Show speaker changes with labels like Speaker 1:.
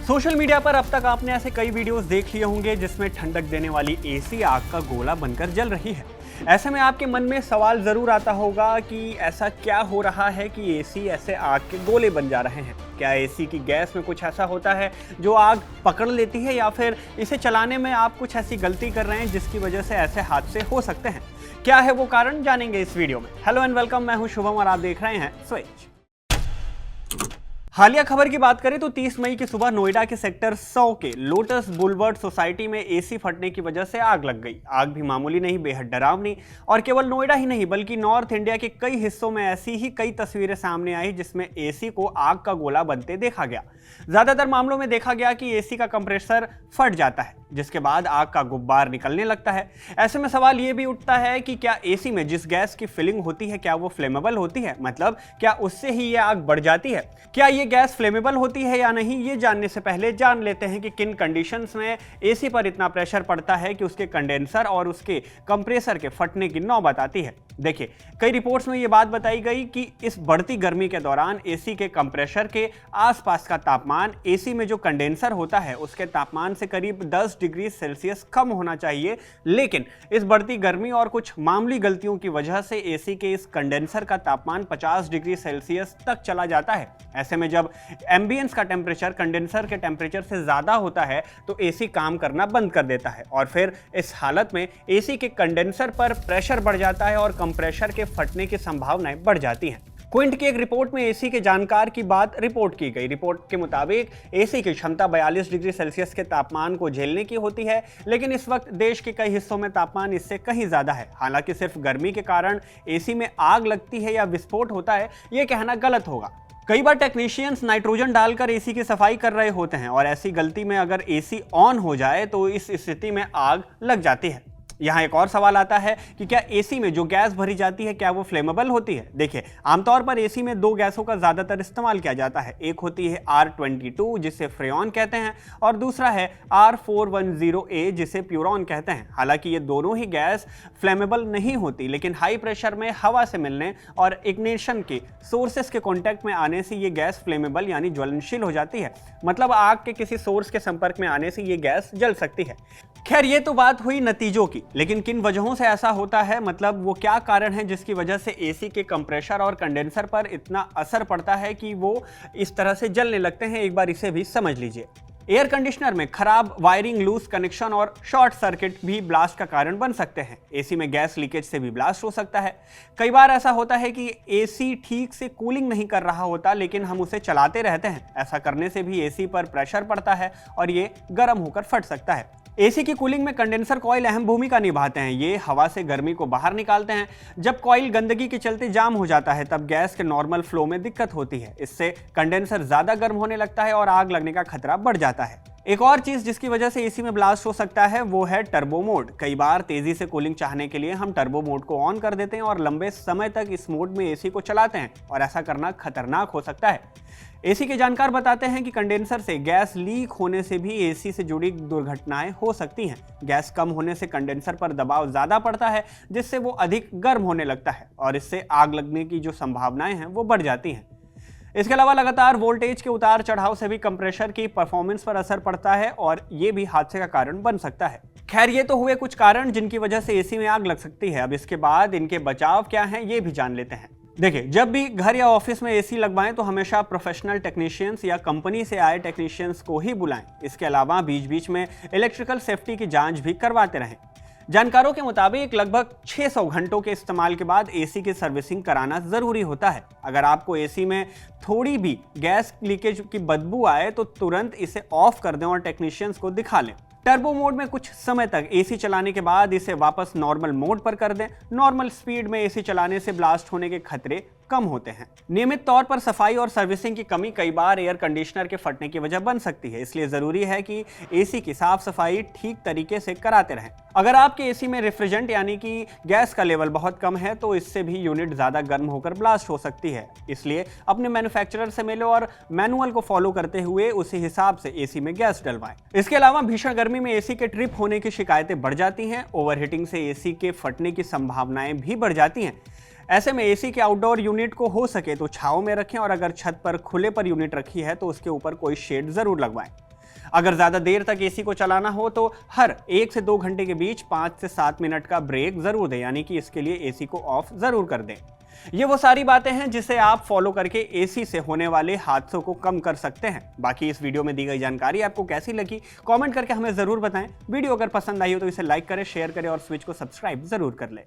Speaker 1: Social media पर अब तक आपने ऐसे कई वीडियोस देख लिए होंगे जिसमें ठंडक देने वाली एसी आग का गोला बनकर जल रही है। ऐसे में आपके मन में सवाल जरूर आता होगा कि ऐसा क्या हो रहा है कि एसी ऐसे आग के गोले बन जा रहे हैं। क्या एसी की गैस में कुछ ऐसा होता है जो आग पकड़ लेती है, या फिर इसे चलाने में आप कुछ ऐसी गलती कर रहे हैं जिसकी वजह से ऐसे हादसे हो सकते हैं। क्या है वो कारण, जानेंगे इस वीडियो में। हेलो एंड वेलकम, मैं हूं शुभम और आप देख रहे हैं स्विच। हालिया खबर की बात करें तो 30 मई की सुबह नोएडा के सेक्टर 100 के लोटस बुलवर्ड सोसाइटी में एसी फटने की वजह से आग लग गई। आग भी मामूली नहीं, बेहद डरावनी। और केवल नोएडा ही नहीं बल्कि नॉर्थ इंडिया के कई हिस्सों में ऐसी ही कई तस्वीरें सामने आई जिसमें एसी को आग का गोला बनते देखा गया। ज्यादातर मामलों में देखा गया कि एसी का कंप्रेसर फट जाता है, जिसके बाद आग का गुब्बार निकलने लगता है। ऐसे में सवाल ये भी उठता है कि क्या एसी में जिस गैस की फिलिंग होती है क्या वो फ्लेमेबल होती है, मतलब क्या उससे ही ये आग बढ़ जाती है। क्या ये गैस फ्लेमेबल होती है या नहीं, ये जानने से पहले जान लेते हैं कि किन कंडीशंस में एसी पर इतना प्रेशर पड़ता है कि उसके कंडेंसर और उसके कंप्रेसर के फटने की नौबत आती है। देखिए, कई रिपोर्ट्स में ये बात बताई गई कि इस बढ़ती गर्मी के दौरान एसी के कंप्रेसर के आसपास का तापमान एसी में जो कंडेंसर होता है उसके तापमान से करीब 10 डिग्री सेल्सियस कम होना चाहिए, लेकिन इस बढ़ती गर्मी और कुछ मामूली गलतियों की वजह से एसी के इस कंडेंसर का तापमान 50 डिग्री सेल्सियस तक चला जाता है। ऐसे में जब एम्बियंस का टेम्परेचर कंडेंसर के टेम्परेचर से ज्यादा होता है तो एसी काम करना बंद कर देता है, और फिर इस हालत में एसी के कंडेंसर पर प्रेशर बढ़ जाता है और कंप्रेसर के फटने की संभावनाएं बढ़ जाती हैं। क्विंट की एक रिपोर्ट में एसी के जानकार की बात रिपोर्ट की गई। रिपोर्ट के मुताबिक एसी की क्षमता 42 डिग्री सेल्सियस के तापमान को झेलने की होती है, लेकिन इस वक्त देश के कई हिस्सों में तापमान इससे कहीं ज्यादा है। हालांकि सिर्फ गर्मी के कारण एसी में आग लगती है या विस्फोट होता है, यह कहना गलत होगा। कई बार टेक्नीशियंस नाइट्रोजन डालकर एसी की सफाई कर रहे होते हैं और ऐसी गलती में अगर एसी ऑन हो जाए तो इस स्थिति में आग लग जाती है। यहाँ एक और सवाल आता है कि क्या एसी में जो गैस भरी जाती है क्या वो फ्लेमेबल होती है। देखिए, आमतौर पर एसी में दो गैसों का ज्यादातर इस्तेमाल किया जाता है। एक होती है R22 जिसे फ्रेऑन कहते हैं, और दूसरा है R410A जिसे प्यूरॉन कहते हैं। हालांकि ये दोनों ही गैस फ्लेमेबल नहीं होती, लेकिन हाई प्रेशर में हवा से मिलने और इग्निशन के सोर्सेस के कॉन्टैक्ट में आने से ये गैस फ्लेमेबल यानी ज्वलनशील हो जाती है। मतलब आग के किसी सोर्स के संपर्क में आने से ये गैस जल सकती है। खैर, ये तो बात हुई नतीजों की, लेकिन किन वजहों से ऐसा होता है, मतलब वो क्या कारण है जिसकी वजह से एसी के कंप्रेसर और कंडेंसर पर इतना असर पड़ता है कि वो इस तरह से जलने लगते हैं। एक बार इसे भी समझ लीजिए। एयर कंडीशनर में खराब वायरिंग, लूज कनेक्शन और शॉर्ट सर्किट भी ब्लास्ट का कारण बन सकते हैं। एसी में गैस लीकेज से भी ब्लास्ट हो सकता है। कई बार ऐसा होता है कि एसी ठीक से कूलिंग नहीं कर रहा होता, लेकिन हम उसे चलाते रहते हैं। ऐसा करने से भी एसी पर प्रेशर पड़ता है और ये गर्म होकर फट सकता है। एसी की कूलिंग में कंडेंसर कॉइल अहम भूमिका निभाते हैं। ये हवा से गर्मी को बाहर निकालते हैं। जब कॉइल गंदगी के चलते जाम हो जाता है तब गैस के नॉर्मल फ्लो में दिक्कत होती है। इससे कंडेंसर ज्यादा गर्म होने लगता है और आग लगने का खतरा बढ़ जाता है। एक और चीज जिसकी वजह से एसी में ब्लास्ट हो सकता है वो है टर्बो मोड। कई बार तेजी से कूलिंग चाहने के लिए हम टर्बो मोड को ऑन कर देते हैं और लंबे समय तक इस मोड में एसी को चलाते हैं, और ऐसा करना खतरनाक हो सकता है। एसी के जानकार बताते हैं कि कंडेंसर से गैस लीक होने से भी एसी से जुड़ी दुर्घटनाएं हो सकती हैं। गैस कम होने से कंडेंसर पर दबाव ज्यादा पड़ता है, जिससे वो अधिक गर्म होने लगता है और इससे आग लगने की जो संभावनाएं हैं वो बढ़ जाती हैं। इसके अलावा लगातार वोल्टेज के उतार चढ़ाव से भी कंप्रेसर की परफॉर्मेंस पर असर पड़ता है और ये भी हादसे का कारण बन सकता है। खैर, ये तो हुए कुछ कारण जिनकी वजह से एसी में आग लग सकती है। अब इसके बाद इनके बचाव क्या हैं ये भी जान लेते हैं। देखिए, जब भी घर या ऑफिस में एसी लगवाएं तो हमेशा प्रोफेशनल टेक्नीशियंस या कंपनी से आए टेक्नीशियंस को ही बुलाएं। इसके अलावा बीच बीच में इलेक्ट्रिकल सेफ्टी की जांच भी करवाते रहें। जानकारों के मुताबिक लगभग 600 घंटों के इस्तेमाल के बाद एसी की सर्विसिंग कराना जरूरी होता है। अगर आपको एसी में थोड़ी भी गैस लीकेज की बदबू आए तो तुरंत इसे ऑफ कर दें और टेक्नीशियंस को दिखा लें। टर्बो मोड में कुछ समय तक एसी चलाने के बाद इसे वापस नॉर्मल मोड पर कर दें। नॉर्मल स्पीड में एसी चलाने से ब्लास्ट होने के खतरे कम होते हैं। नियमित तौर पर सफाई और सर्विसिंग की कमी कई बार एयर कंडीशनर के फटने की वजह बन सकती है, इसलिए जरूरी है कि एसी की साफ सफाई ठीक तरीके से कराते रहें। अगर आपके एसी में रेफ्रिजरेंट यानी कि गैस का लेवल बहुत कम है तो इससे भी यूनिट ज्यादा गर्म होकर ब्लास्ट हो सकती है। इसलिए अपने मैन्युफैक्चरर से मिलो और मैनुअल को फॉलो करते हुए उसी हिसाब से एसी में गैस डलवाएं। इसके अलावा भीषण गर्मी में एसी के ट्रिप होने की शिकायतें बढ़ जाती हैं। ओवरहीटिंग से एसी के फटने की संभावनाएं भी बढ़ जाती हैं। ऐसे में एसी के आउटडोर यूनिट को हो सके तो छांव में रखें और अगर छत पर खुले पर यूनिट रखी है तो उसके ऊपर कोई शेड जरूर लगवाएं। अगर ज़्यादा देर तक एसी को चलाना हो तो हर 1 से 2 घंटे के बीच 5 से 7 मिनट का ब्रेक ज़रूर दें, यानी कि इसके लिए एसी को ऑफ ज़रूर कर दें। ये वो सारी बातें हैं जिसे आप फॉलो करके एसी से होने वाले हादसों को कम कर सकते हैं। बाकी इस वीडियो में दी गई जानकारी आपको कैसी लगी, कमेंट करके हमें ज़रूर बताएं। वीडियो अगर पसंद आई हो तो इसे लाइक करें, शेयर करें और स्विच को सब्सक्राइब ज़रूर कर लें।